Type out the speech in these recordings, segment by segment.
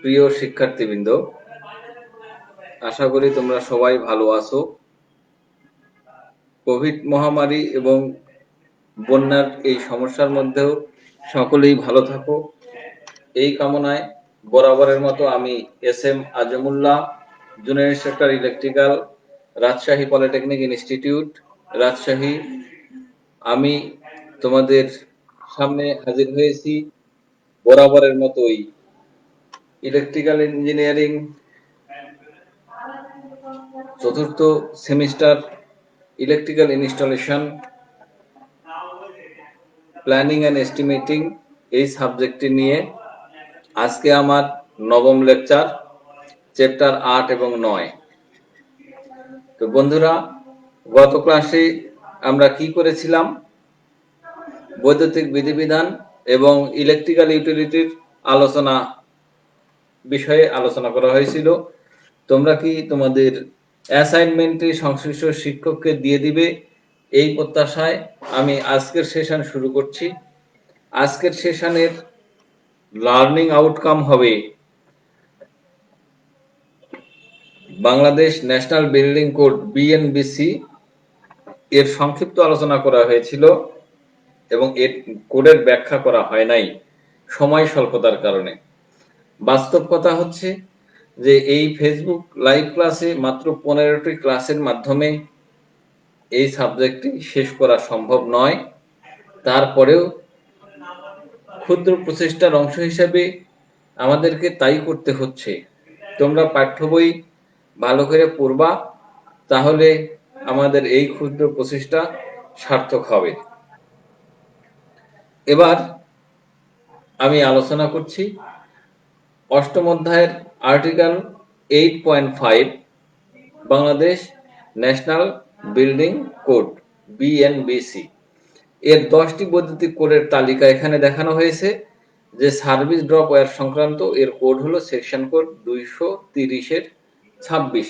প্রিয় শিক্ষার্থীবৃন্দ, আশা করি তোমরা সবাই ভালো আছো। কোভিড মহামারী এবং বন্যার এই সমস্যার মধ্যেও সকলেই ভালো থাকো, এই কামনায় বরাবরের মতো আমি SM. Azmullah, junior instructor electrical, Rajshahi polytechnic institute, Rajshahi, আমি তোমাদের সামনে হাজির হয়েছি বরাবরের মতোই ইলেকট্রিক্যাল ইঞ্জিনিয়ারিং চতুর্থ semester electrical installation, planning and estimating এই সাবজেক্টটি নিয়ে আজকে আমার নবম লেকচার, চ্যাপ্টার 8 এবং 9। তো বন্ধুরা, গত ক্লাসে আমরা কি করেছিলাম? বৈদ্যুতিক বিধিবিধান এবং ইলেকট্রিক্যাল ইউটিলিটির বিষয়ে আলোচনা করা হয়েছিল। তোমরা কি তোমাদের অ্যাসাইনমেন্টটি সংশ্লিষ্ট শিক্ষককে দিয়ে দিবে, এই প্রত্যাশায় আমি আজকের সেশন শুরু করছি। আজকের সেশনের লার্নিং আউটকাম হবে Bangladesh national building code BNBC এর সংক্ষিপ্ত আলোচনা করা হয়েছিল এবং এর কোডের ব্যাখ্যা করা হয় নাই সময় স্বল্পতার কারণে। বাস্তব কথা হচ্ছে যে এই ফেসবুক লাইভ ক্লাসে মাত্র 15টি ক্লাসের মাধ্যমে এই সাবজেক্টটি শেষ করা সম্ভব নয়। তারপরেও ক্ষুদ্র প্রচেষ্টার অংশ হিসেবে আমাদেরকে তাই করতে হচ্ছে। তোমরা পাঠ্য বই ভালো করে পড়বা, তাহলে আমাদের এই ক্ষুদ্র প্রচেষ্টা সার্থক হবে। এবার আমি আলোচনা করছি অষ্টম অধ্যায়ের article 8.5 Bangladesh national building code BNBC এর 10টি বৈদ্যুতিক কোডের তালিকা এখানে দেখানো হয়েছে। যে সার্ভিস ড্রপ ওয়্যার সংক্রান্ত এর কোড হলো সেকশন কোড 230 26।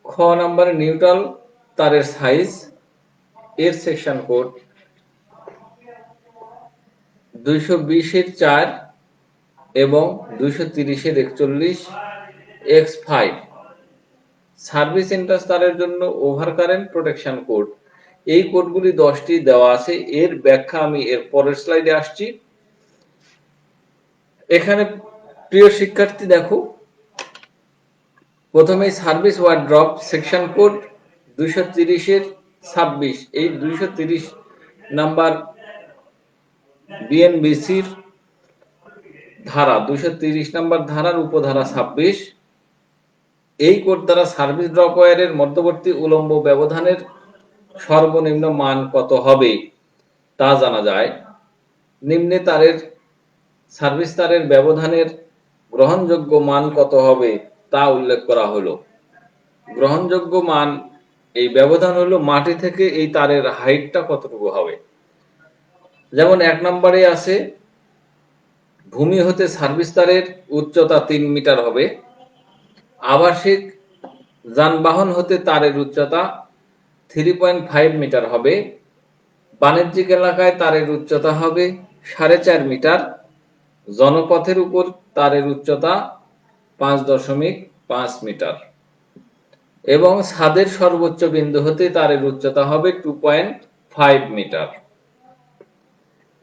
খ নম্বরে নিউট্রাল তারের সাইজ এর সেকশন কোড 220 এবং 230 X5। সার্ভিস ইন্টারেস্ট তারের জন্য ওভার কারেন্ট প্রোটেকশন কোড, এই কোডগুলি 10টি দেওয়া আছে। এর ব্যাখ্যা আমি এর পরের স্লাইডে আসছি। এখানে প্রিয় শিক্ষার্থী দেখো, প্রথমেই service wire drop section code 230 এই 230 নাম্বার বিএনবিসির ধারা 230 নাম্বার ধারার উপধারা 26। এই কোড দ্বারা সার্ভিস ড্রপ ওয়্যারের মধ্যবর্তী উলম্ব ব্যবধানের সর্বনিম্ন মান কত হবে তা জানা যায়। নিম্নে তারের সার্ভিস তারের ব্যবধানের গ্রহণযোগ্য মান কত হবে তা উল্লেখ করা হলো। গ্রহণযোগ্য মান, এই ব্যবধান হলো মাটি থেকে এই তারের হাইটটা কতটুকু হবে। যেমন 1 নম্বরে আছে ভূমি হতে সার্ভিস তারের উচ্চতা 3 মিটার হবে। আবাসিক যানবাহন হতে তারের উচ্চতা 3.5 মিটার হবে। বাণিজ্যিক এলাকায় তারের উচ্চতা হবে 4.5 মিটার। জনপথের উপর তারের উচ্চতা 5.5 মিটার এবং ছাদের সর্বোচ্চ বিন্দু হতে তারের উচ্চতা হবে 2.5 মিটার।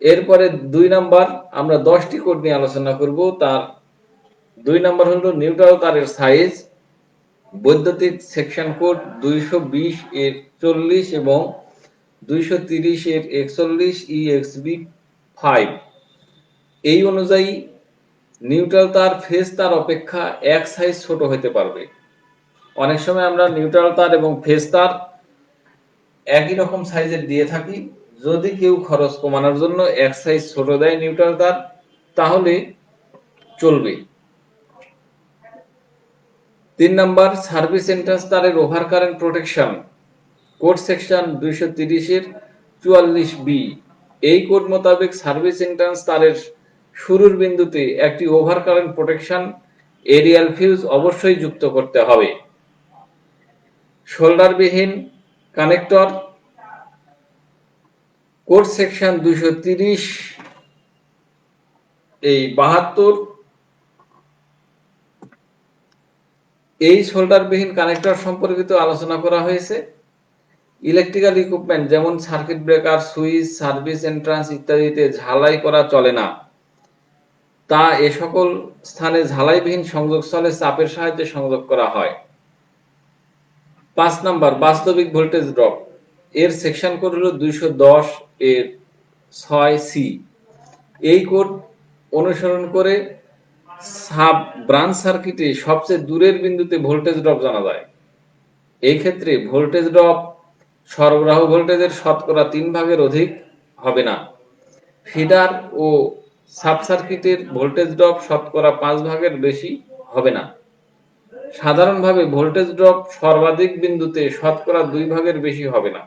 এরপরে 2 নাম্বার আমরা 10টি কোড নিয়ে আলোচনা করব। তার 2 নাম্বার হলো নিউট্রাল তারের সাইজ, বৈদ্যুতিক সেকশন কোড 220 এর 40 এবং 230 এর 41 EXB5। এই অনুযায়ী নিউট্রাল তার ফেজ তার অপেক্ষা এক সাইজ ছোট হতে পারবে। অনেক সময় আমরা নিউট্রাল তার এবং ফেজ তার একই রকম সাইজের দিয়ে থাকি। যদি কেউ খরচ কমানোর জন্য এক সাইজ ছোট দেয় নিউট্রাল তার, তাহলে চলবে। 3 নাম্বার সার্ভিস এন্ট্রান্স তারের over current protection code section 230 এর 44B। এই কোড মোতাবেক সার্ভিস এন্ট্রান্স তারের শুরুর বিন্দুতে একটি over current protection aerial fuse অবশ্যই যুক্ত করতে হবে। শোল্ডারবিহীন কানেক্টর কোড সেকশন 230 এই 72 এই শোল্ডারবিহীন কানেক্টর সম্পর্কিত আলোচনা করা হয়েছে। ইলেকট্রিক্যাল ইকুইপমেন্ট যেমন circuit breaker, switch, service entrance ইত্যাদিতে ঝালাই করা চলে না, তা এ সকল স্থানে ঝালাইবিহীন সংযোগস্থলে চাপের সাহায্যে সংযোগ করা হয়। 5 নাম্বার বাস্তবিক ভোল্টেজ ড্রপ, এর সেকশন কোড হলো 210 এর 6C। এই কোড অনুসরণ করে সাব ব্রাঞ্চ সার্কিটে সবচেয়ে দূরের বিন্দুতে ভোল্টেজ ড্রপ জানা যায়। এই ক্ষেত্রে ভোল্টেজ ড্রপ সরবরাহ ভোল্টেজের শতকরা 3 ভাগের অধিক হবে না। ফিডার ও সাব সার্কিটের ভোল্টেজ ড্রপ শতকরা 5 ভাগের বেশি হবে না। সাধারণভাবে ভোল্টেজ ড্রপ সর্বাধিক বিন্দুতে শতকরা 2 ভাগের বেশি হবে না।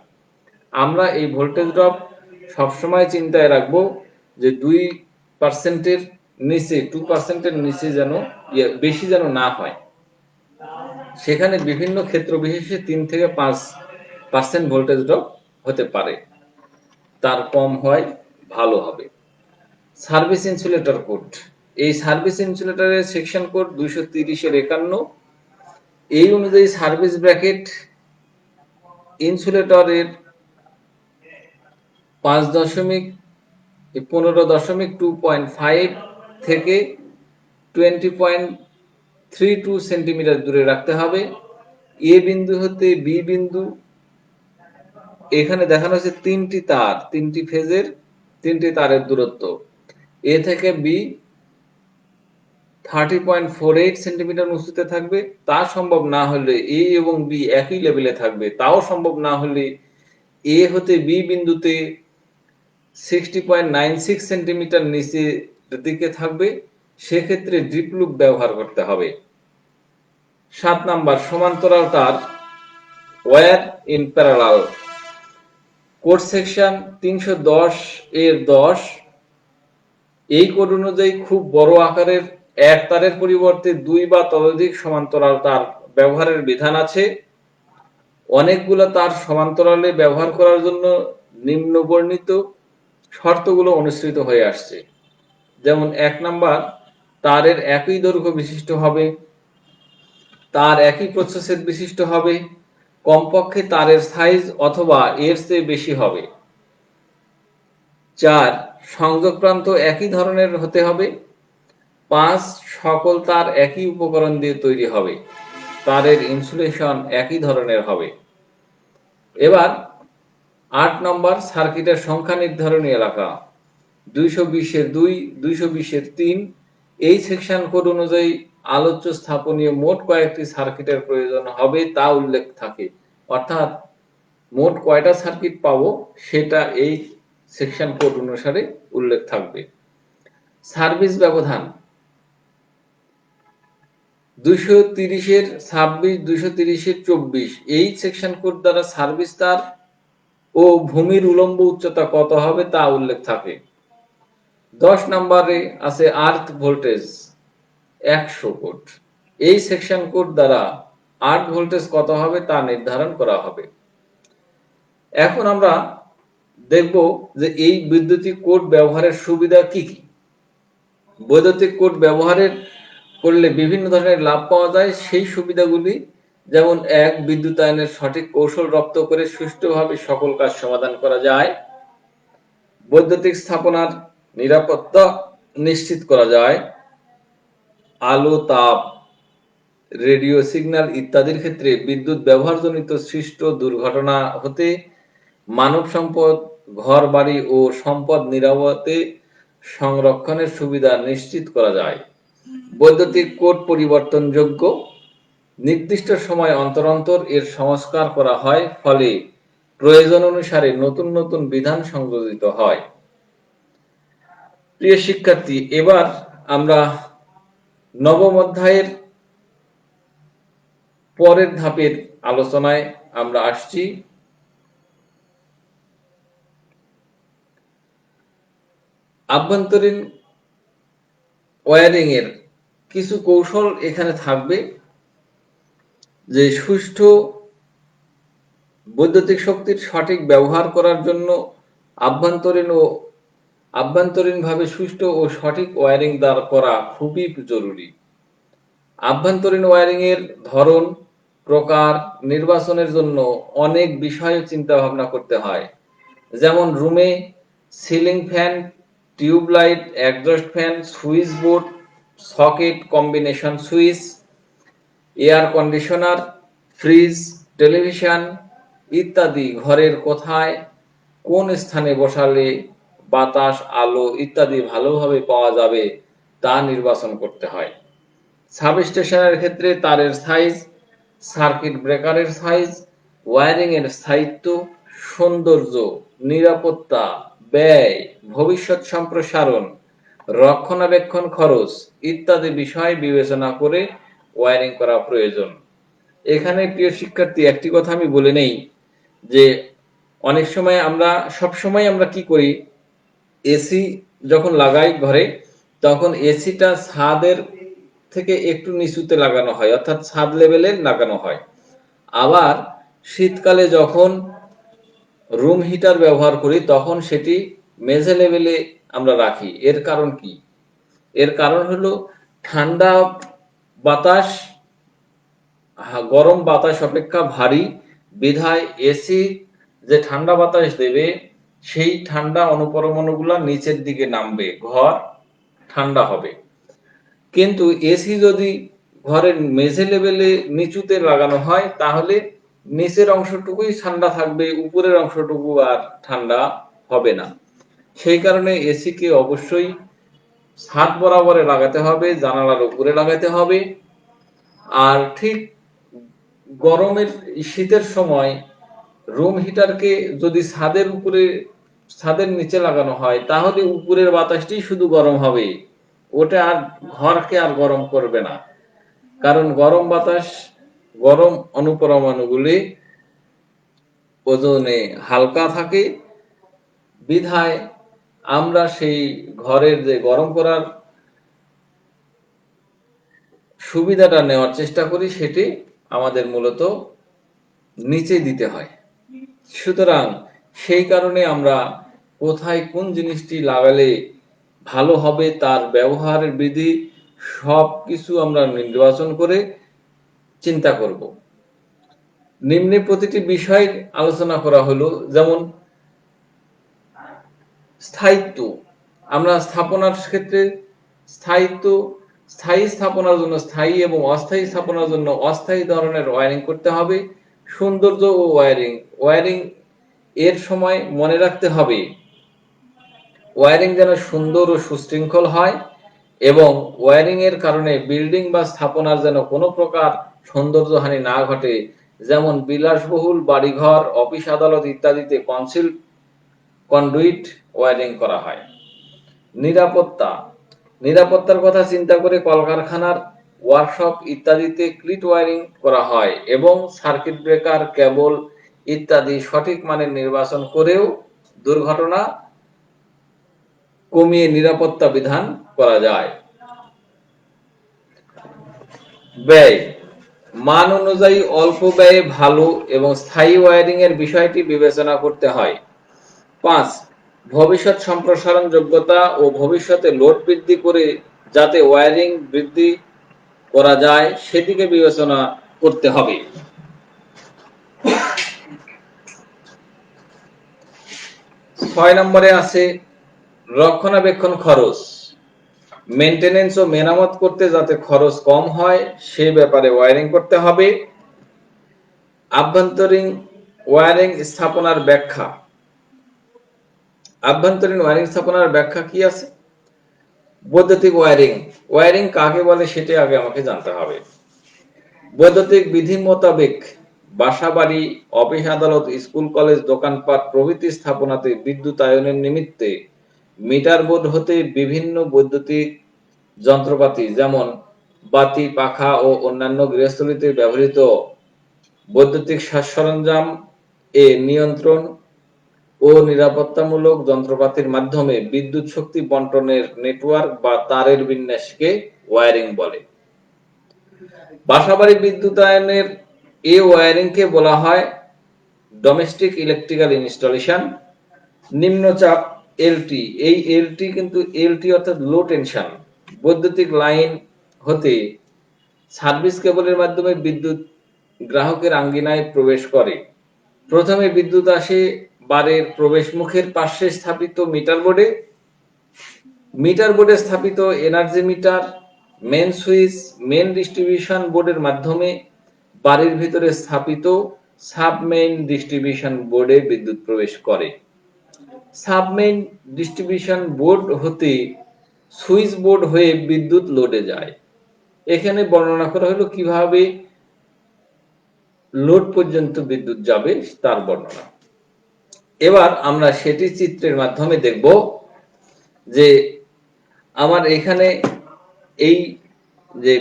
আমরা এই ভোল্টেজ ড্রপ সবসময় চিন্তায় রাখবো যে 2%-এর নিচে 2%-এর নিচে যেন বেশি যেন না হয়। সেখানে বিভিন্ন ক্ষেত্র বিশেষে 3 থেকে 5% ভোল্টেজ ড্রপ হতে পারে, তার কম হয় ভালো হবে। সার্ভিস ইনসুলেটর কোড, এই সার্ভিস ইনসুলেটরের সেকশন কোড 230-51। এই অনুযায়ী সার্ভিস ব্র্যাকেট ইনসুলেটরের 15.2.5 থেকে 20.32 সেন্টিমিটার দূরে রাখতে হবে। এ বিন্দু হতে বি বিন্দু, এখানে দেখানো হচ্ছে 3টি তার, 3টি ফেজের 3টি তারের দূরত্ব। এ থেকে বি 30.48 সেন্টিমিটার উঁচুতে থাকবে। তা সম্ভব না হলে এ এবং বি একই লেভেলে থাকবে। তাও সম্ভব না হলে এ হতে বি বিন্দুতে 60.96 সেন্টিমিটার নিচের দিকে থাকবে। সেক্ষেত্রে ড্রিপ লুপ ব্যবহার করতে হবে। 7 নাম্বার সমান্তরাল তার, wire in parallel, code section 310 এর 10। এই কোড অনুযায়ী খুব বড় আকারের এক তারের পরিবর্তে 2 বা ততোধিক সমান্তরাল তার ব্যবহারের বিধান আছে। অনেকগুলো তার সমান্তরালে ব্যবহার করার জন্য নিম্নবর্ণিত শর্তগুলো অনুসৃত হয়ে আসছে। যেমন 1 নাম্বার, তারের একই দৈর্ঘ্য বিশিষ্ট হবে, তার একই প্রস্থচ্ছেদ বিশিষ্ট হবে, কমপক্ষে তারের সাইজ অথবা এর চেয়ে বেশি হবে। 4 সংযোগ প্রান্ত একই ধরনের হতে হবে। 5 সকল তার একই উপকরণ দিয়ে তৈরি হবে। তারের ইনসুলেশন একই ধরনের হবে। এবার 8 নম্বর সার্কিটের সংখ্যা নির্ধারণী এলাকা, 220-এর 2, 220-এর 3। এই সেকশন কোড অনুযায়ী আলোচ্য স্থাপনীয় মোট কয়েকটি সার্কিটের প্রয়োজন হবে তা উল্লেখ থাকে। অর্থাৎ মোট কয়টা সার্কিট পাবো সেটা এই সেকশন কোড অনুসারে উল্লেখ থাকবে। সার্ভিস ব্যবধান 230-এর 26, 230-এর 24। এই সেকশন কোড দ্বারা সার্ভিস তার ও ভূমির উলম্ব উচ্চতা কত হবে তা উল্লেখ থাকে। 10 নম্বরে আছে আর্থ ভোল্টেজ 100 কোড। এই সেকশন কোড দ্বারা আর্থ ভোল্টেজ কত হবে তা নির্ধারণ করা হবে। এখন আমরা দেখব যে এই বৈদ্যুতিক কোড ব্যবহারের সুবিধা কি কি। বৈদ্যুতিক কোড ব্যবহারের করলে বিভিন্ন ধরনের লাভ পাওয়া যায়। সেই সুবিধাগুলি যেমন 1 বিদ্যুতায়নের সঠিক কৌশল রপ্ত করে সুষ্ঠুভাবে সকল কাজ সমাধান করা যায়। বৈদ্যুতিক স্থাপনার নিরাপত্তা নিশ্চিত করা যায়। আলো, তাপ, রেডিও সিগন্যাল ইত্যাদির ক্ষেত্রে বিদ্যুৎ ব্যবহারজনিত সৃষ্ট দুর্ঘটনা হতে মানব সম্পদ, ঘরবাড়ি ও সম্পদ নিরাপদে সংরক্ষণের সুবিধা নিশ্চিত করা যায়। বৈদ্যুতিক কোড পরিবর্তনযোগ্য, নির্দিষ্ট সময় অন্তর অন্তর এর সংস্কার করা হয়, ফলে প্রয়োজন অনুসারে নতুন নতুন বিধান সংযোজিত হয়। প্রিয় শিক্ষার্থী, এবার আমরা নবম অধ্যায়ের পরের ধাপের আলোচনায় আমরা আসছি। আভ্যন্তরীণ ওয়্যারিং এর কিছু কৌশল এখানে থাকবে, যে সুষ্ঠু বৈদ্যুতিক শক্তির সঠিক ব্যবহার করার জন্য আভ্যন্তরীণভাবে সুষ্ঠু ও সঠিক ওয়্যারিং করা খুবই জরুরি। আভ্যন্তরীণ ওয়্যারিং এর ধরন, প্রকার নির্বাচনের জন্য অনেক বিষয়ে চিন্তা ভাবনা করতে হয়। যেমন রুমে ceiling fan, tubelight, exhaust fan, switch board, socket, combination switch, air conditioner, fridge, television ইত্যাদি ঘরের কোথায় কোন স্থানে বসালে বাতাস, আলো ইত্যাদি ভালোভাবে পাওয়া যাবে তা নির্বাচন করতে হয়। সাবস্টেশনের ক্ষেত্রে তারের সাইজ, সার্কিট ব্রেকারের সাইজ, ওয়্যারিং এর স্থায়িত্ব, সৌন্দর্য, নিরাপত্তা, ব্যয়, ভবিষ্যৎ সম্প্রসারণ, রক্ষণাবেক্ষণ খরচ ইত্যাদি বিষয় বিবেচনা করে ওয়্যারিং করা প্রয়োজন। এখানে প্রিয় শিক্ষার্থী একটি কথা আমি বলে নেই যে অনেক সময় সবসময় আমরা কি করি, এসি যখন লাগাই ঘরে তখন এসিটা ছাদের থেকে একটু নিচুতে লাগানো হয়, অর্থাৎ ছাদ লেভেলে লাগানো হয়। আবার শীতকালে যখন রুম হিটার ব্যবহার করি তখন সেটি মেঝে লেভেলে আমরা রাখি। এর কারণ কি? এর কারণ হলো ঠান্ডা বাতাস গরম বাতাস অপেক্ষা ভারী, বিধায় এসি যে ঠান্ডা বাতাস দেবে সেই ঠান্ডা অণুপরমাণুগুলা নিচের দিকে নামবে, ঘর ঠান্ডা হবে। কিন্তু এসি যদি ঘরের মেঝে লেভেলে নিচুতে লাগানো হয় তাহলে নিচের অংশটুকুই ঠান্ডা থাকবে, উপরের অংশটুকু আর ঠান্ডা হবে না। সেই কারণে এসিকে অবশ্যই ছাদ বরাবরে লাগাতে হবে, জানালার উপরে লাগাতে হবে। আর ঠিক গরমের শীতের সময় রুম হিটারকে যদি ছাদের নিচে লাগানো হয় তাহলে উপরের বাতাসটি শুধু গরম হবে, ওটা আর ঘরকে আর গরম করবে না। কারণ গরম অণুপরমাণুগুলি ওজনে হালকা থাকে, বিধায় আমরা সেই ঘরের যে গরম করার সুবিধাটা নেওয়ার চেষ্টা করি সেটি আমাদের মূলত নিচে দিতে হয়। সুতরাং সেই কারণে আমরা কোথায় কোন জিনিসটি লাগালে ভালো হবে তার ব্যবহারের বিধি সবকিছু আমরা নির্বাচন করে চিন্তা করব। নিম্নে প্রতিটি বিষয় আলোচনা করা হলো। যেমন স্থায়িত্ব, আমরা স্থাপনার ক্ষেত্রে স্থায়ী স্থাপনার জন্য স্থায়ী এবং অস্থায়ী স্থাপনার জন্য অস্থায়ী ধরনের ওয়্যারিং করতে হবে। সৌন্দর্য ও ওয়্যারিং এর সময় মনে রাখতে হবে ওয়্যারিং যেন সুন্দর ও সুশৃঙ্খল হয় এবং ওয়্যারিং এর কারণে বিল্ডিং বা স্থাপনার যেন কোনো প্রকার সৌন্দর্যহানি না ঘটে। যেমন বিলাসবহুল বাড়িঘর, অফিস আদালত ইত্যাদিতে কন্ডুইট ওয়্যারিং করা হয়। নিরাপত্তার কথা চিন্তা করে কলকারখানার ওয়ার্কশপ ইত্যাদিতে ক্লিট ওয়্যারিং করা হয় এবং সার্কিট ব্রেকার, কেবল ইত্যাদি সঠিক মানের নির্বাচন করেও দুর্ঘটনা কমিয়ে নিরাপত্তা বিধান করা যায়। ব্যয়, মান অনুযায়ী অল্প ব্যয়ে ভালো এবং স্থায়ী ওয়্যারিং এর বিষয়টি বিবেচনা করতে হয়। 5. ভবিষ্যৎ সম্প্রসারণ যোগ্যতা ও ভবিষ্যতে লোড বৃদ্ধি করে যাতে ওয়্যারিং বৃদ্ধি করা যায় সেদিকে বিবেচনা করতে হবে। 6 নম্বরে আছে রক্ষণাবেক্ষণ খরচ। মেইনটেনেন্স ও মেরামত করতে যাতে খরচ কম হয় সে ব্যাপারে ওয়্যারিং করতে হবে। আভ্যন্তরীণ ওয়্যারিং স্থাপনার ব্যাখ্যা। আভ্যন্তরীণ ওয়্যারিং স্থাপনার ব্যাখ্যা কি আছে? বৈদ্যুতিক ওয়্যারিং কাকে বলে সেটি আগে আমাকে জানতে হবে। বৈদ্যুতিক বিধি মোতাবেক বাসাবাড়ি, অফিস আদালত, স্কুল কলেজ, দোকানপাট প্রভৃতি স্থাপনাতে বিদ্যুতায়নের নিমিত্তে মিটার বোর্ড হতে বিভিন্ন বৈদ্যুতিক যন্ত্রপাতি যেমন বাতি, পাখা ও অন্যান্য গৃহস্থলীতে ব্যবহৃত বৈদ্যুতিক সাজ-সরঞ্জাম এ নিয়ন্ত্রণ ও নিরাপত্তামূলক যন্ত্রপাতির মাধ্যমে বিদ্যুৎ শক্তি বন্টনের নেটওয়ার্ক বা তারের বিন্যাসকে ওয়্যারিং বলে। বাসাবাড়ি বিদ্যুতায়নের এই ওয়্যারিংকে বলা হয় ডোমেস্টিক ইলেকট্রিক্যাল ইনস্টলেশন। নিম্নচাপ এলটি, এই এলটি কিন্তু এলটি অর্থাৎ লো টেনশন বৈদ্যুতিক লাইন হতে সার্ভিস কেবলের মাধ্যমে বিদ্যুৎ গ্রাহকের আঙ্গিনায় প্রবেশ করে। প্রথমে বিদ্যুৎ আসে বারের প্রবেশ মুখের পার্শ্বে স্থাপিত মিটার বোর্ডে। মিটার বোর্ডে স্থাপিত energy meter, main switch, main distribution বোর্ডের মাধ্যমে বাড়ির ভিতরে স্থাপিত সাবমেইন ডিস্ট্রিবিউশন বোর্ডে বিদ্যুৎ প্রবেশ করে। সাবমেইন ডিস্ট্রিবিউশন বোর্ড হতে সুইচ বোর্ড হয়ে বিদ্যুৎ লোডে যায়। এখানে বর্ণনা করা হলো কিভাবে লোড পর্যন্ত বিদ্যুৎ যাবে তার বর্ণনা। এবার আমরা সেটি চিত্রের মাধ্যমে দেখব যে আমার এখানে এই যে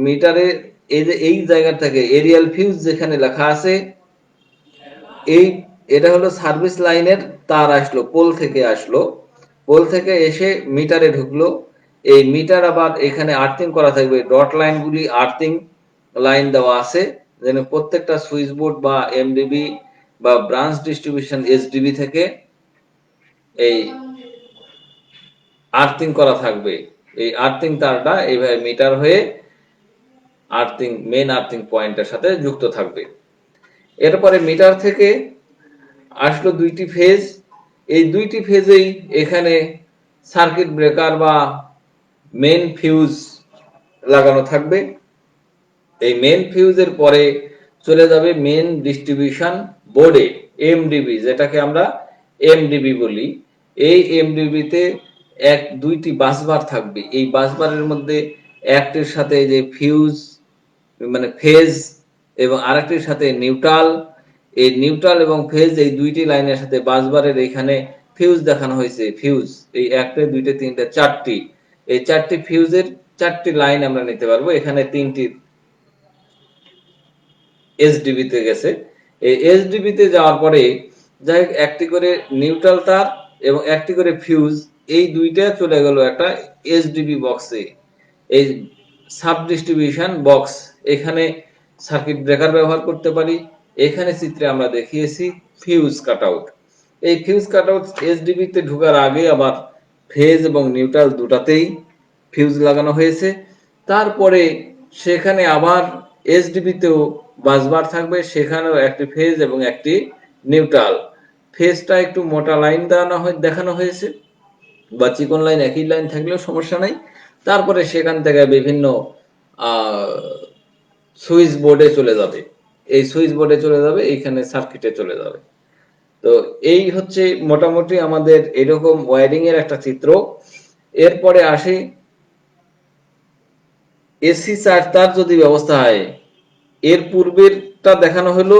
মিটারে এই যে এই জায়গা থেকে এরিয়াল ফিউজ যেখানে লেখা আছে, এটা হলো সার্ভিস লাইনের তার আসলো, পোল থেকে আসলো, পোল থেকে এসে মিটারে ঢুকলো। এই মিটার আবার এখানে আর্থিং করা থাকবে, ডট লাইনগুলি আর্থিং লাইন দেওয়া আছে, যেন প্রত্যেকটা সুইচ বোর্ড বা এমডিবি বা ব্রাঞ্চ ডিস্ট্রিবিউশন এসডিবি থেকে এই আর্থিং করা থাকবে। এই আর্থিং তারটা এইভাবে মিটার হয়ে আর্থিং মেন আর্থিং পয়েন্টের সাথে যুক্ত থাকবে। এরপরে মিটার থেকে আসলো দুইটি ফেজ, এই দুইটি ফেজেই এখানে সার্কিট ব্রেকার বা মেন ফিউজ লাগানো থাকবে। এই মেন ফিউজের পরে চলে যাবে মেন ডিস্ট্রিবিউশন বোর্ডে, এমডিবি, যেটাকে আমরা এমডিবি বলি। এই এমডিবিতে দুইটি বাসবার থাকবে। এই বাসবারের মধ্যে একটির সাথে যে ফিউজ মানে ফেজ এবং আরেকটির সাথে নিউট্রাল। এই নিউট্রাল এবং ফেজ এই দুইটি লাইনের সাথে বাসবারের এখানে ফিউজ দেখানো হয়েছে। ফিউজ এই একটা, দুইটা, তিনটা, চারটি, এই চারটি ফিউজের চারটি লাইন আমরা নিতে পারবো। এখানে তিনটি এসডিবি তে গেছে। এই এসডিবি তে যাওয়ার পরে যাই হোক একটি করে নিউট্রাল তার এবং একটি করে ফিউজ, এই দুইটা চলে গেল একটা এসডিবি বক্সে, এই সাব ডিস্ট্রিবিউশন বক্স। এখানে সার্কিট ব্রেকার ব্যবহার করতে পারি। এখানে চিত্রে আমরা দেখিয়েছি ফিউজ কাটআউট। এই ফিউজ কাটআউট এসডিবি তে ঢোকার আগে আবার ফেজ এবং নিউট্রাল দুটাতেই ফিউজ লাগানো হয়েছে। তারপরে সেখানে আবার এসডিবি তেও বাসবার থাকবে, সেখানেও একটি ফেজ এবং একটি নিউট্রাল। ফেজটা একটু মোটা লাইন দেখানো হয়েছে, বা চিকন লাইন একই লাইন থাকলেও সমস্যা নাই। তারপরে সেখান থেকে বিভিন্ন সুইচ বোর্ডে চলে যাবে, এই সুইচ বোর্ডে চলে যাবে, এইখানে সার্কিটে চলে যাবে। তো এই হচ্ছে মোটামুটি আমাদের এরকম ওয়্যারিং এর একটা চিত্র। এরপরে আসি এসি চার তার যদি ব্যবস্থা হয়। এর পূর্বেরটা দেখানো হলো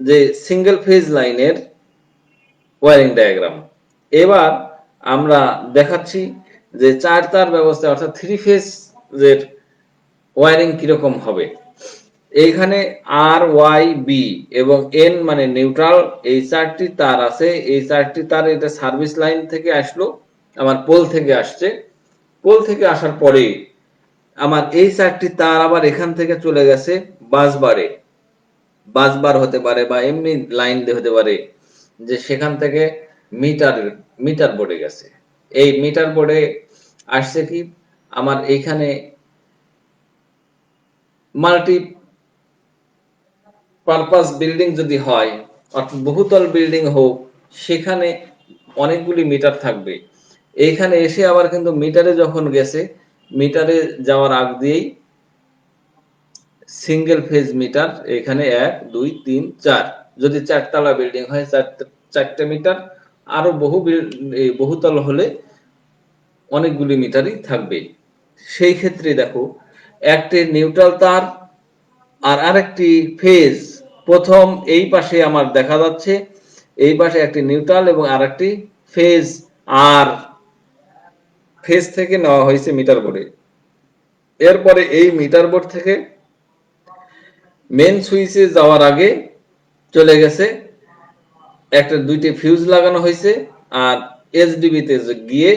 যে সিঙ্গেল ফেজ লাইনের ওয়্যারিং ডায়াগ্রাম। এবার আমরা দেখাচ্ছি যে চার তার ব্যবস্থা অর্থাৎ থ্রি ফেজ এর ওয়্যারিং কিরকম হবে। এইখানে আর, ওয়াই, বি এবং এন মানে নিউট্রাল, এই চারটি তার আছে। এই চারটি তার এটা সার্ভিস লাইন থেকে আসলো, আমার পোল থেকে আসছে। পোল থেকে আসার পরে আমার এই চারটি তার আবার এখান থেকে চলে গেছে বাসবারে। বাসবার হতে পারে বা এমনি লাইন দিয়ে হতে পারে, যে সেখান থেকে মিটার বোর্ডে গেছে। এই মিটার বোর্ডে আসছে কি, আমার এইখানে মাল্টি পারপাস বিল্ডিং যদি হয়, অর্থাৎ বহুতল বিল্ডিং হোক, সেখানে অনেকগুলি মিটার থাকবে। এইখানে এসে আবার কিন্তু মিটারে যখন গেছে, মিটারে যাওয়ার আগ দিয়েই সিঙ্গেল ফেজ মিটার এখানে 1, 2, 3, 4, যদি চারতলা বিল্ডিং হয় চারটে মিটার, আরো বহুতল হলে অনেকগুলি মিটারই থাকবে। সেই ক্ষেত্রে দেখো একটি নিউট্রাল তার আর আরেকটি ফেজ, প্রথম এই পাশে আমার দেখা যাচ্ছে, এই পাশে একটি নিউট্রাল এবং আরেকটি ফেজ, আর ফেজ থেকে নেওয়া হয়েছে মিটার বোর্ডে। এরপরে এই মিটার বোর্ড থেকে মেন সুইচে যাওয়ার আগে চলে গেছে একটা দুইটি ফিউজ লাগানো হয়েছে, আর এসডিবি তে গিয়ে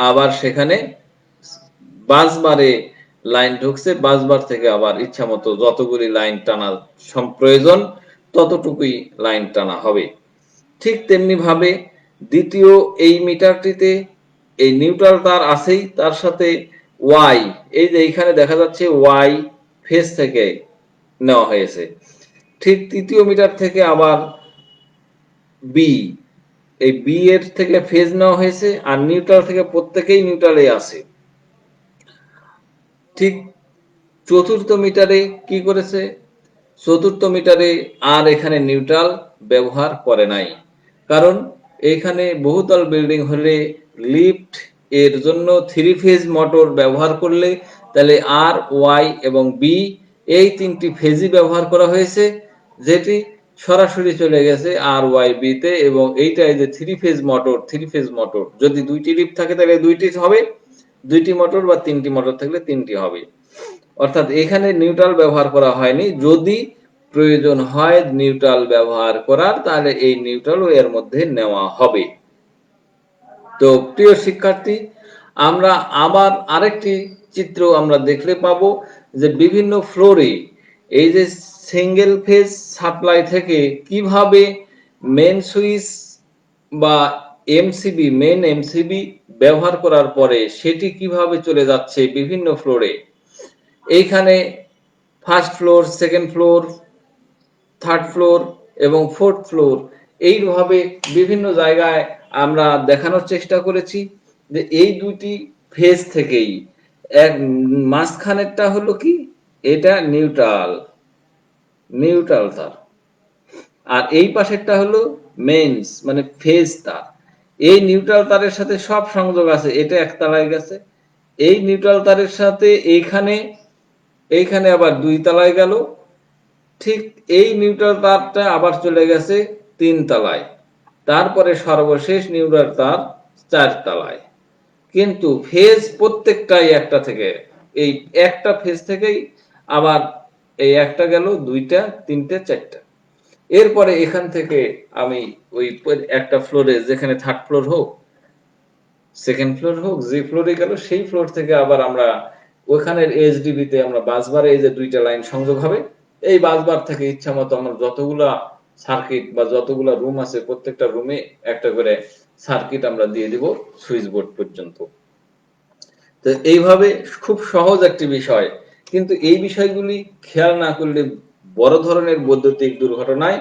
আবার সেখানে বাসবারে লাইন ঢুকছে। বাসবার থেকে আবার ইচ্ছা মতো যতগুলি লাইন টানা প্রয়োজন ততটুকুই লাইন টানা হবে। ঠিক তেমনি ভাবে দ্বিতীয় এই মিটারটিতে এই নিউট্রাল তার আছেই, তার সাথে ওয়াই, এই যে এইখানে দেখা যাচ্ছে ওয়াই ফেজ থেকে নেওয়া হয়েছে। ঠিক তৃতীয় মিটার থেকে আবার বি, এই বি এর থেকে ফেজ নেওয়া হয়েছে, আর নিউট্রাল থেকে প্রত্যেকেই নিউট্রালে আছে। ঠিক চতুর্থ মিটারে কি করেছে, চতুর্থ মিটারে আর এখানে নিউট্রাল ব্যবহার করে নাই, কারণ এখানে বহুতল বিল্ডিং হলে লিফট এর জন্য 3 ফেজ মোটর ব্যবহার করলে তাহলে আর, ওয়াই এবং বি এই তিনটি ফেজই ব্যবহার করা হয়েছে, যেটি সরাসরি চলে গেছে আর, ওয়াই, বি তে। এবং এইটা এই যে 3 ফেজ মোটর যদি দুইটি লিফট থাকে তাহলে দুইটি হবে, দুইটি মোটর বা তিনটি মোটর থাকলে তিনটি হবে। অর্থাৎ এখানে নিউট্রাল ব্যবহার করা হয়নি। যদি প্রয়োজন হয় নিউট্রাল ব্যবহার করার, তাহলে এই নিউট্রালও এর মধ্যে নেওয়া হবে। তো প্রিয় শিক্ষার্থী, আমরা আবার আরেকটি চিত্র আমরা দেখলে পাবো যে বিভিন্ন ফ্লোরে এই যে সিঙ্গেল ফেজ সাপ্লাই থেকে কিভাবে মেন সুইচ বা এমসিবি, মেন এমসিবি ব্যবহার করার পরে সেটি কিভাবে চলে যাচ্ছে বিভিন্ন ফ্লোরে। এইখানে first floor, second floor, third floor এবং ফোর্থ ফ্লোর, এইভাবে বিভিন্ন জায়গায় আমরা দেখানোর চেষ্টা করেছি যে এই দুটি ফেজ থেকেই এক মাঝখানেরটা হলো কি, এটা নিউট্রাল, নিউট্রাল তার, আর এই পাশেরটা হলো মেইনস মানে ফেজ তার। এই নিউট্রাল তারের সাথে সব সংযোগ আছে, এটা একতলায় গেছে, এই নিউট্রাল তারের সাথে এইখানে আবার দুই তলায় গেল, ঠিক এই নিউট্রাল তারটা আবার চলে গেছে 3 তলায়, তারপরে সর্বশেষ নিউট্রাল তার 4 তলায়। কিন্তু ফেজ প্রত্যেকটাই একটা থেকে, এই একটা ফেজ থেকেই আবার এই একটা গেল, দুইটা, তিনটে, চারটা। এরপরে এখান থেকে আমি ওই একটা ফ্লোরে, যেখানে থার্ড ফ্লোর হোক, সেকেন্ড ফ্লোর হোক, যে ফ্লোরে গেল সেই ফ্লোর থেকে আবার আমরা ওখানের এইচডিবি তে আমরা বাসবারে এই যে দুইটা লাইন সংযোগ হবে, এই বাসবার থেকে ইচ্ছা মতো আমরা যতগুলা সার্কিট বা যতগুলা রুম আছে প্রত্যেকটা রুমে একটা করে সার্কিট আমরা দিয়ে দিব সুইচ বোর্ড পর্যন্ত। তো এইভাবে খুব সহজ একটি বিষয়, কিন্তু এই বিষয়গুলি খেয়াল না করলে বড় ধরনের বৈদ্যুতিক দুর্ঘটনায়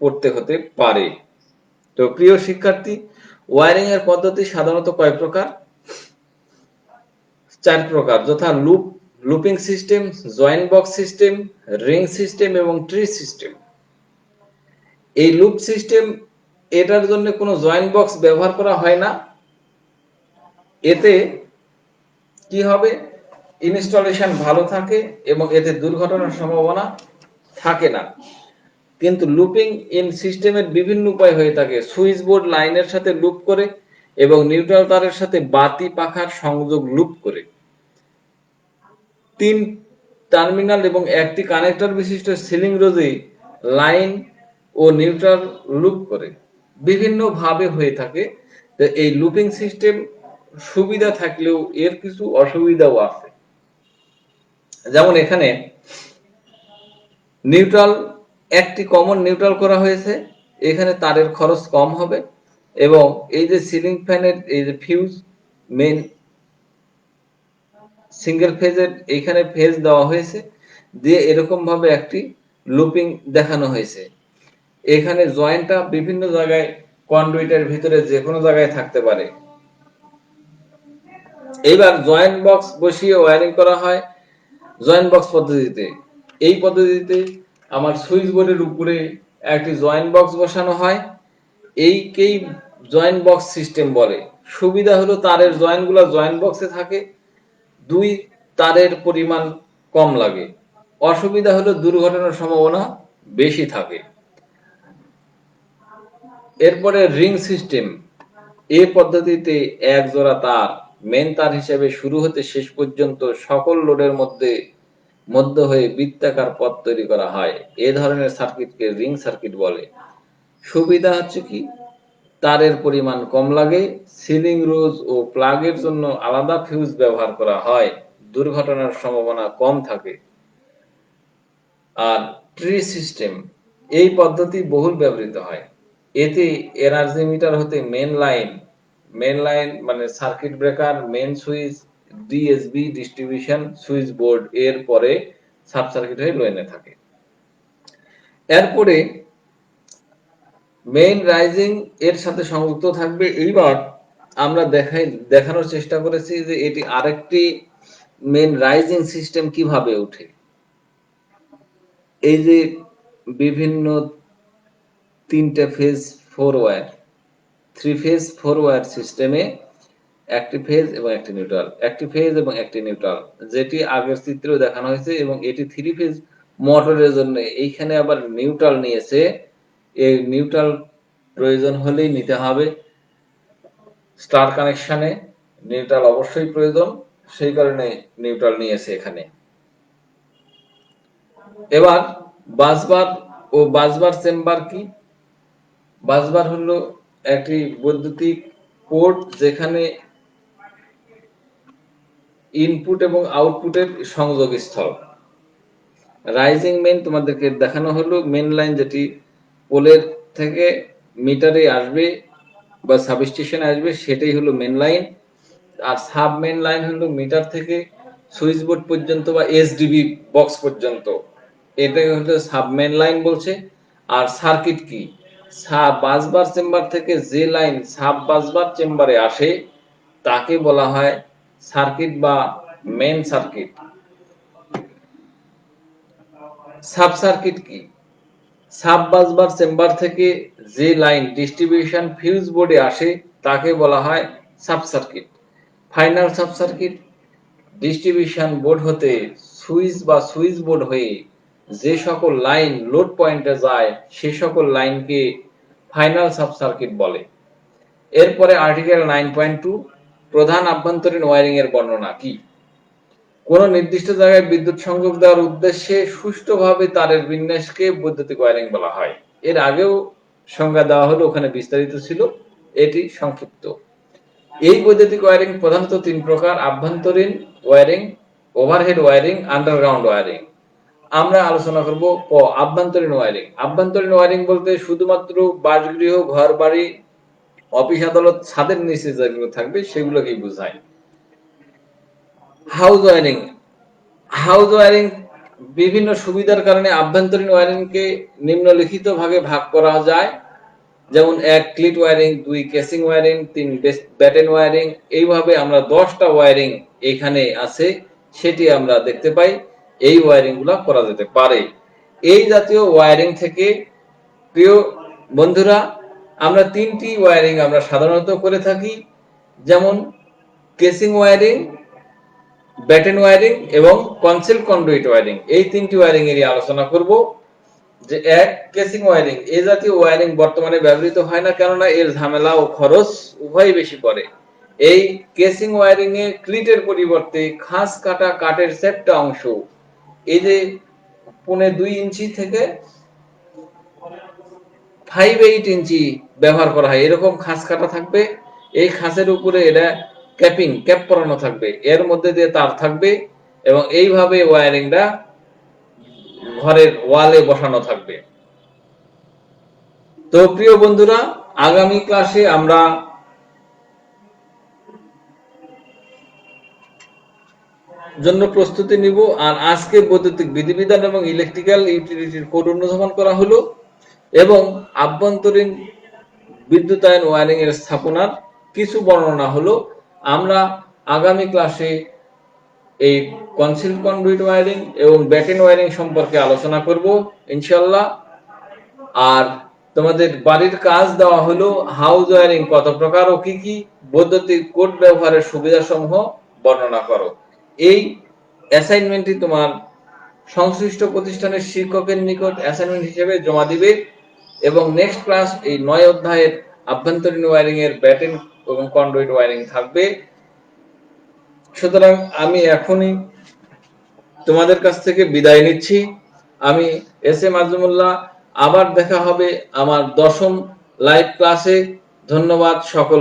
পড়তে হতে পারে। তো প্রিয় শিক্ষার্থী, ওয়ারিং এর পদ্ধতি সাধারণত কয় প্রকার? 4 প্রকার, যথা looping system, joint box system, ring system এবং ট্রি সিস্টেম। এই লুপ সিস্টেম, এটার জন্য কোনো জয়েন্ট বক্স ব্যবহার করা হয় না। এতে কি হবে, ইনস্টলেশন ভালো থাকে এবং এতে দুর্ঘটনার সম্ভাবনা থাকে না। কিন্তু লুপিং ইন সিস্টেমের বিভিন্ন উপায় হয়ে থাকে। সুইচ বোর্ড লাইনের সাথে লুপ করে এবং নিউট্রাল তারের সাথে বাতি পাখার সংযোগ লুপ করে, 3 টার্মিনাল এবং একটি কানেক্টর বিশিষ্ট সিলিং রোজে লাইন ও নিউট্রাল লুপ করে বিভিন্ন ভাবে হয়ে থাকে। এই লুপিং সিস্টেম সুবিধা থাকলেও এর কিছু অসুবিধাও আছে। যেমন এখানে নিউট্রাল, একটি কমন নিউট্রাল করা হয়েছে, এখানে তারের খরচ কম হবে এবং এই যে সিলিং ফ্যানের এই যে ফিউজ, মেন সিঙ্গেল ফেজের এইখানে ফেজ দেওয়া হয়েছে, দিয়ে এরকম ভাবে একটি লুপিং দেখানো হয়েছে। এখানে জয়েন্টটা বিভিন্ন জায়গায় কন্ডুইটের ভিতরে যে কোনো জায়গায় থাকতে পারে। এইবার জয়েন্ট বক্স বসিয়ে ওয়্যারিং করা হয় জয়েন্ট বক্স পদ্ধতিতে। এই পদ্ধতিতে আমার সুইচ বোর্ডের উপরে একটি জয়েন্ট বক্স বসানো হয়, এইকেই জয়েন্ট বক্স সিস্টেম বলে। সুবিধা হলো তারের জয়েন্টগুলো জয়েন্ট বক্সে থাকে, 2 তারের পরিমাণ কম লাগে। অসুবিধা হলো দুর্ঘটনার সম্ভাবনা বেশি থাকে। এরপরে রিং সিস্টেম, এই পদ্ধতিতে এক জোড়া তার মেন তার হিসেবে শুরু হতে শেষ পর্যন্ত সকল লোডের মধ্য হয়ে বৃত্তাকার পথ তৈরি করা হয়। এ ধরনের সার্কিটকে রিং সার্কিট বলে। সুবিধা হচ্ছে কি, তারের পরিমাণ কম লাগে, সিলিং রোজ ও প্লাগের জন্য আলাদা ফিউজ ব্যবহার করা হয়, দুর্ঘটনার সম্ভাবনা কম থাকে। আর ট্রি সিস্টেম, এই পদ্ধতি বহুল ব্যবহৃত হয়। এতে এনার্জি মিটার হতে মেন লাইন মানে circuit breaker, main switch DSB distribution switch board এর পরে সাব সার্কিট হয়ে লোয়েনে থাকে। এরপরে মেইন রাইজিং এর সাথে সংযুক্ত থাকবে। এইবার আমরা দেখানোর চেষ্টা করেছি যে এটি আরেকটি মেইন রাইজিং সিস্টেম কিভাবে ওঠে। এই যে বিভিন্ন 3টে ফেজ 4 ওয়্যার 3 ফেজ 4 ওয়্যার সিস্টেমে একটি ফেজ এবং একটি নিউট্রাল, একটি ফেজ এবং একটি নিউট্রাল, যেটি আগের চিত্রেও দেখানো হয়েছে। এবং এটি 3 ফেজ মোটরের জন্য এইখানে আবার নিউট্রাল নিয়েছে। এই নিউট্রাল প্রয়োজন হলেই নিতে হবে। স্টার কানেকশনে নিউট্রাল অবশ্যই প্রয়োজন, সেই কারণে নিউট্রাল নিয়েছে এখানে। এবার বাসবার ও বাসবার চেম্বার কি? বাসবার হলো একটি বৈদ্যুতিক পোর্ট যেখানে ইনপুট এবং আউটপুটের সংযোগ স্থল। রাইজিং মেইন তোমাদেরকে দেখানো হলো মেইন লাইন, যেটি পোলের থেকে মিটারে আসবে বা সাবস্টেশনে আসবে, সেটাই হলো মেইন লাইন। আর সাব মেইন লাইন হলো মিটার থেকে সুইচ বোর্ড পর্যন্ত বা এসডিবি বক্স পর্যন্ত, এটাকে হলো সাব মেইন লাইন বলছে। আর সার্কিট কি? বাসবার চেম্বার থেকে যে লাইন সাব বাসবার চেম্বারে আসে তাকে বলা হয় সার্কিট বা মেইন সার্কিট। সাব সার্কিট কি? সাব বাসবার চেম্বার থেকে যে লাইন ডিস্ট্রিবিউশন ফিউজ বোর্ডে আসে তাকে বলা হয় sub circuit. Final sub circuit distribution board হতে সুইচ বা সুইচ বোর্ড হয়ে যে সকল লাইন লোড পয়েন্টে যায় সে সকল লাইনকে ফাইনাল সাব সার্কিট বলে। এরপরে আর্টিকেল 9.2 প্রধান আভ্যন্তরীণ ওয়্যারিং এর বর্ণনা কি? কোন নির্দিষ্ট জায়গায় বিদ্যুৎ সংযোগ দেওয়ার উদ্দেশ্যে সুষ্ঠুভাবে তারের বিন্যাসকে বৈদ্যুতিক ওয়্যারিং বলা হয়। এর আগেও সংজ্ঞা দেওয়া হলো, ওখানে বিস্তারিত ছিল, এটি সংক্ষিপ্ত। এই বৈদ্যুতিক ওয়্যারিং প্রধানত 3 প্রকার: আভ্যন্তরীণ wiring, overhead wiring, underground wiring. আমরা আলোচনা করব আভ্যন্তরীণ ওয়্যারিং। আভ্যন্তরীণ ওয়্যারিং বলতে শুধুমাত্র বাসগৃহ, ঘর বাড়ি, অফিস আদালত, ছাদের নিচে যেগুলো থাকবে সেগুলোকেই বোঝায়। House wiring. হাউস ওয়্যারিং বিভিন্ন সুবিধার কারণে আভ্যন্তরীণ ওয়্যারিংকে নিম্নলিখিত ভাগে ভাগ করা যায়, যেমন 1 cleat wiring, 2 casing wiring, 3 batten wiring. এইভাবে আমরা 10টা ওয়্যারিং এখানে আছে, সেটি আমরা দেখতে পাই। এই ওয়্যারিং গুলা করা যেতে পারে। এই জাতীয় ওয়্যারিং থেকে প্রিয় বন্ধুরা আমরা 3টি ওয়্যারিং আমরা সাধারণত করে থাকি, যেমন কেসিং ওয়্যারিং, ব্যাটেন ওয়্যারিং এবং কনসিল কন্ডুইট ওয়্যারিং। এই 3টি ওয়্যারিং এরই আলোচনা করব। যে 1 কেসিং ওয়্যারিং, এই জাতীয় ওয়্যারিং বর্তমানে ব্যবহৃত হয় না, কেননা এর ঝামেলা ও খরচ উভয়ই বেশি পড়ে। এই কেসিং ওয়্যারিং এ ক্লিটের পরিবর্তে খাস কাটা কাঠের চ্যাপ্টা অংশ, এই যে 2.5 ইঞ্চি থেকে 5-8 ইঞ্চি ব্যবহার করা হয়। এরকম খাস কাটা থাকবে, এই খাসের উপরে এটা ক্যাপ করানো থাকবে, এর মধ্যে দিয়ে তার থাকবে এবং এইভাবে ওয়্যারিংটা ঘরের ওয়ালে বসানো থাকবে। তো প্রিয় বন্ধুরা, আগামী ক্লাসে আমরা জন্য প্রস্তুতি নিব। আর আজকে বৈদ্যুতিক বিধিবিধান এবং ইলেকট্রিক্যাল ইউটিলিটির কোড অনুধাবন করা হলো এবং আভ্যন্তরীণ বিদ্যুতায়ন ওয়্যারিং এর স্থাপনার কিছু বর্ণনা হলো। আমরা আগামী ক্লাসে এই কনসিল কন্ডুইট ওয়্যারিং এবং ব্যাটেন ওয়্যারিং সম্পর্কে আলোচনা করব ইনশাআল্লাহ। আর তোমাদের বাড়ির কাজ দেওয়া হলো হাউস ওয়্যারিং কত প্রকার ও কি কি, বৈদ্যুতিক কোড ব্যবহারের সুবিধাসমূহ বর্ণনা করো। এই অ্যাসাইনমেন্টটি তোমার সংশ্লিষ্ট প্রতিষ্ঠানের শিক্ষকের নিকট অ্যাসাইনমেন্ট হিসেবে জমা দিবে এবং নেক্সট ক্লাস এই 9 অধ্যায়ের আভ্যন্তরীণ ওয়্যারিং এর ব্যাটেন এবং কন্ডুইট ওয়্যারিং থাকবে। সুতরাং আমি এখনই তোমাদের কাছ থেকে বিদায় নিচ্ছি। আমি এস এম আজমুল্লাহ। আবার দেখা হবে আমার 10ম লাইভ ক্লাসে। ধন্যবাদ সকল।